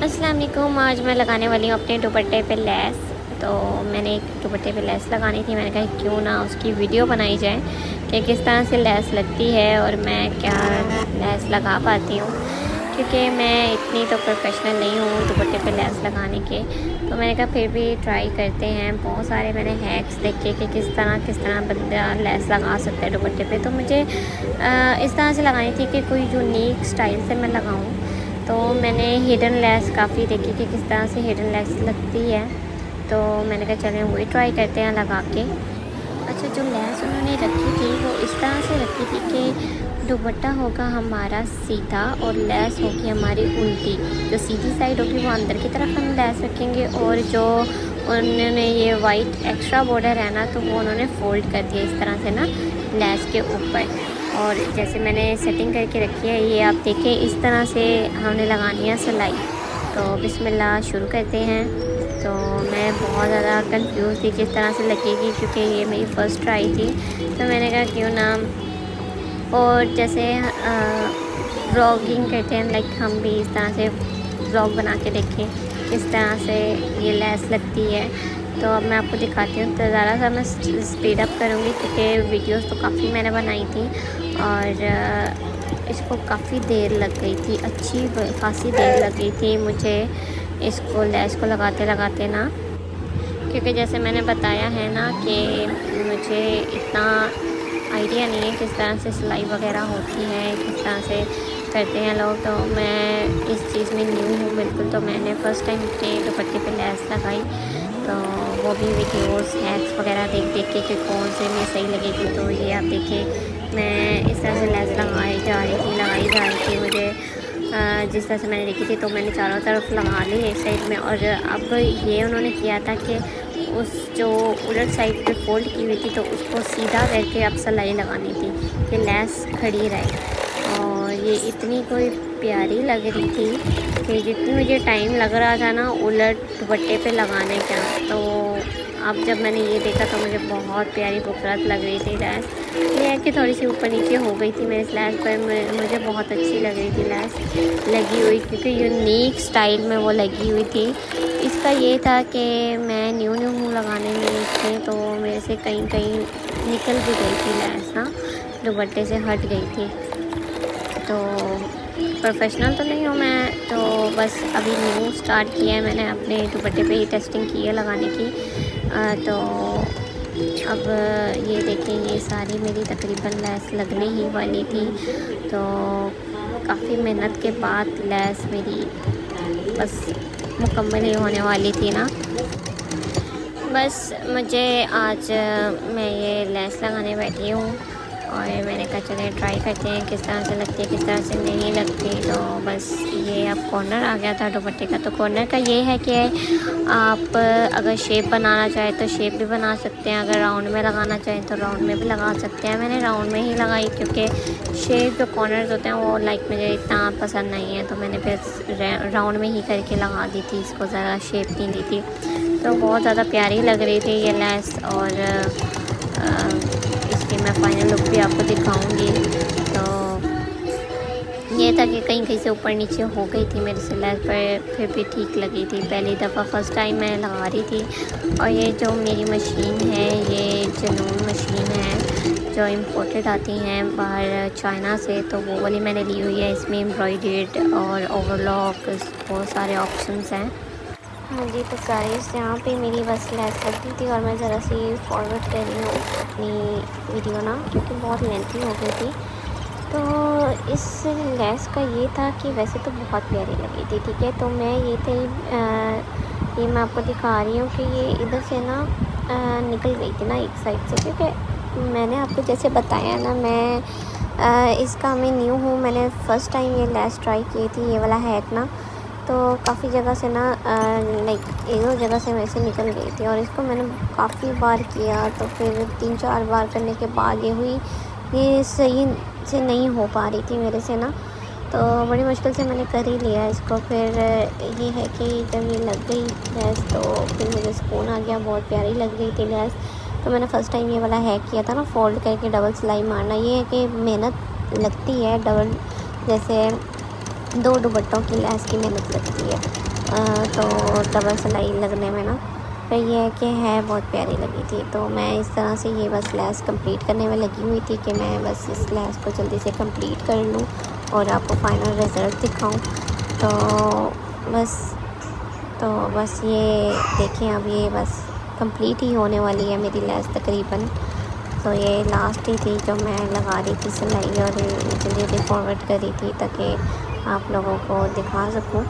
अस्सलाम वालेकुम। आज मैं लगाने वाली हूँ अपने दुपट्टे पे लेस। तो मैंने एक दुपट्टे पे लेस लगानी थी। मैंने कहा क्यों ना उसकी वीडियो बनाई जाए कि किस तरह से लेस लगती है और मैं क्या लेस लगा पाती हूँ, क्योंकि मैं इतनी तो प्रोफेशनल नहीं हूँ दुपट्टे पे लेस लगाने के। तो मैंने कहा फिर भी ट्राई करते हैं। बहुत सारे मैंने हैक्स देखे कि किस तरह बंदा लेस लगा सकता है दुपट्टे पे। तो मुझे इस तरह से लगानी थी कि कोई यूनिक स्टाइल से मैं लगाऊँ। तो मैंने हिडन लेस काफ़ी देखी कि किस तरह से हिडन लेस लगती है। तो मैंने कहा चलें वही ट्राई करते हैं लगा के। अच्छा, जो लेस उन्होंने रखी थी वो इस तरह से रखी थी कि दुपट्टा होगा हमारा सीधा और लेस होगी हमारी उल्टी। जो सीधी साइड होगी वो अंदर की तरफ हम लेस रखेंगे, और जो उन्होंने ये वाइट एक्स्ट्रा बॉर्डर है ना, तो वो उन्होंने फोल्ड कर दिया इस तरह से ना लेस के ऊपर। और जैसे मैंने सेटिंग करके रखी है, ये आप देखें इस तरह से हमने लगानी है सिलाई। तो बिस्मिल्लाह शुरू करते हैं। तो मैं बहुत ज़्यादा कंफ्यूज थी किस तरह से लगेगी, क्योंकि ये मेरी फ़र्स्ट ट्राई थी। तो मैंने कहा क्यों ना, और जैसे व्लॉगिंग करते हैं, लाइक हम भी इस तरह से व्लॉग बना के देखें किस तरह से ये लेस लगती है। तो अब मैं आपको दिखाती हूँ। तो ज़रा सा मैं स्पीड अप करूँगी क्योंकि वीडियोस तो काफ़ी मैंने बनाई थी और इसको काफ़ी देर लग गई थी, अच्छी खासी देर लग गई थी मुझे इसको लेस को लगाते लगाते ना। क्योंकि जैसे मैंने बताया है ना कि मुझे इतना आइडिया नहीं है किस तरह से सिलाई वगैरह होती है, किस तरह से करते हैं लोग। तो मैं इस चीज़ में न्यू हूँ बिल्कुल। तो मैंने फ़र्स्ट टाइम अपने दुपट्टे पे लेस लगाई। तो वो भी वीडियोस हैक्स वगैरह देख देख के कि कौन से में सही लगेगी। तो ये आप देखिए मैं इस तरह से लेस लगाई जा रही थी। मुझे जिस तरह से मैंने देखी थी तो मैंने चारों तरफ लगा ली एक साइड में। और अब ये उन्होंने किया था कि उस जो उलट साइड पे फोल्ड की हुई थी तो उसको सीधा करके अब सिलाई लगानी थी कि लेस खड़ी रहे। और ये इतनी कोई प्यारी लग रही थी कि जितनी मुझे टाइम लग रहा था ना उलट दुपट्टे पे लगाने का, तो अब जब मैंने ये देखा तो मुझे बहुत प्यारी खूबसूरत लग रही थी लेस। ये है कि थोड़ी सी ऊपर नीचे हो गई थी मेरे लेस पर, मुझे बहुत अच्छी लग रही थी लेस लगी हुई, क्योंकि यूनिक स्टाइल में वो लगी हुई थी। इसका ये था कि मैं न्यू हूँ लगाने में इसमें, तो मेरे से कहीं कहीं निकल भी गई थी लेस ना, दुपट्टे से हट गई थी। तो प्रोफेशनल तो नहीं हूँ मैं, तो बस अभी न्यू स्टार्ट किया है मैंने अपने दुपट्टे पे ही टेस्टिंग की है लगाने की। तो अब ये देखें ये सारी मेरी तकरीबन लेस लगने ही वाली थी। तो काफ़ी मेहनत के बाद लेस मेरी बस मुकम्मल ही होने वाली थी ना। बस मुझे आज मैं ये लेस लगाने बैठी हूँ और मैंने कहा चले ट्राई करते हैं किस तरह से लगती है किस तरह से नहीं लगती। तो बस ये अब कॉर्नर आ गया था दुपट्टे का। तो कॉर्नर का ये है कि आप अगर शेप बनाना चाहें तो शेप भी बना सकते हैं, अगर राउंड में लगाना चाहें तो राउंड में भी लगा सकते हैं। मैंने राउंड में ही लगाई क्योंकि शेप जो कॉर्नर्स होते हैं वो लाइक मुझे इतना पसंद नहीं है, तो मैंने फिर राउंड में ही करके लगा दी थी, इसको ज़्यादा शेप नहीं दी थी। तो बहुत ज़्यादा प्यारी लग रही थी ये लेस। और इसकी मैं फ़ाइनल लुक भी आपको दिखाऊंगी। तो ये था कि कहीं कहीं से ऊपर नीचे हो गई थी मेरे से लेस, पर फिर भी ठीक लगी थी। पहली दफ़ा फ़र्स्ट टाइम मैं लगा रही थी। और ये जो मेरी मशीन है ये जनून मशीन है जो इम्पोर्टेड आती हैं बाहर चाइना से, तो वो वाली मैंने ली हुई है। इसमें एम्ब्रॉयडर्ड और ओवरलॉक बहुत सारे ऑप्शंस हैं। हाँ जी, तो गाइस यहाँ पे मेरी बस लेस लगी थी और मैं ज़रा सी फॉरवर्ड कर रही हूँ अपनी वीडियो ना, क्योंकि बहुत लेंथी हो गई थी। तो इस लेस का ये था कि वैसे तो बहुत प्यारी लगी थी, ठीक है। तो मैं ये मैं आपको दिखा रही हूँ कि ये इधर से ना निकल गई थी ना एक साइड से, क्योंकि मैंने आपको जैसे बताया ना मैं इसका मैं न्यू हूँ। मैंने फ़र्स्ट टाइम ये लेस ट्राई की थी, ये वाला हैक ना। तो काफ़ी जगह से ना लाइक एक दो जगह से मेरे से निकल गई थी और इसको मैंने काफ़ी बार किया। तो फिर 3-4 बार करने के बाद ये सही से नहीं हो पा रही थी मेरे से ना। तो बड़ी मुश्किल से मैंने कर ही लिया इसको। फिर ये है कि जब ये लग गई लेस तो फिर मुझे सुकून आ गया, बहुत प्यारी लग रही थी लेस। तो मैंने फ़र्स्ट टाइम ये वाला हैक किया था ना, फोल्ड करके डबल सिलाई मारना। ये है कि मेहनत लगती है डबल, जैसे 2 दुपट्टों की लेस की मेहनत लगती है। तो डबल सिलाई लगने में ना, पर यह है कि है बहुत प्यारी लगी थी। तो मैं इस तरह से ये बस लैस कंप्लीट करने में लगी हुई थी कि मैं बस इस लैस को जल्दी से कंप्लीट कर लूँ और आपको फाइनल रिज़ल्ट दिखाऊं। तो बस ये देखें, अब ये बस कंप्लीट ही होने वाली है मेरी लैस तकरीबन। तो ये लास्ट ही थी जो मैं लगा रही थी सिलाई और जल्दी फॉरवर्ड कर रही थी ताकि आप लोगों को दिखा सकूं।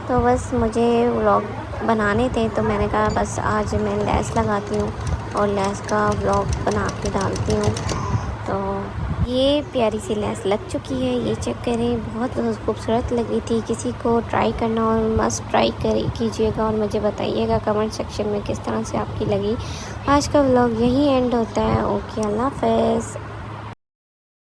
तो बस मुझे व्लॉग बनाने थे, तो मैंने कहा बस आज मैं लैस लगाती हूँ और लैस का व्लॉग बना के डालती हूँ। तो ये प्यारी सी लैस लग चुकी है, ये चेक करें, बहुत खूबसूरत लगी थी। किसी को ट्राई करना और मस्ट ट्राई कीजिएगा और मुझे बताइएगा कमेंट सेक्शन में किस तरह से आपकी लगी। आज का व्लॉग यहीं एंड होता है। ओके, अल्लाह हाफ़िज़।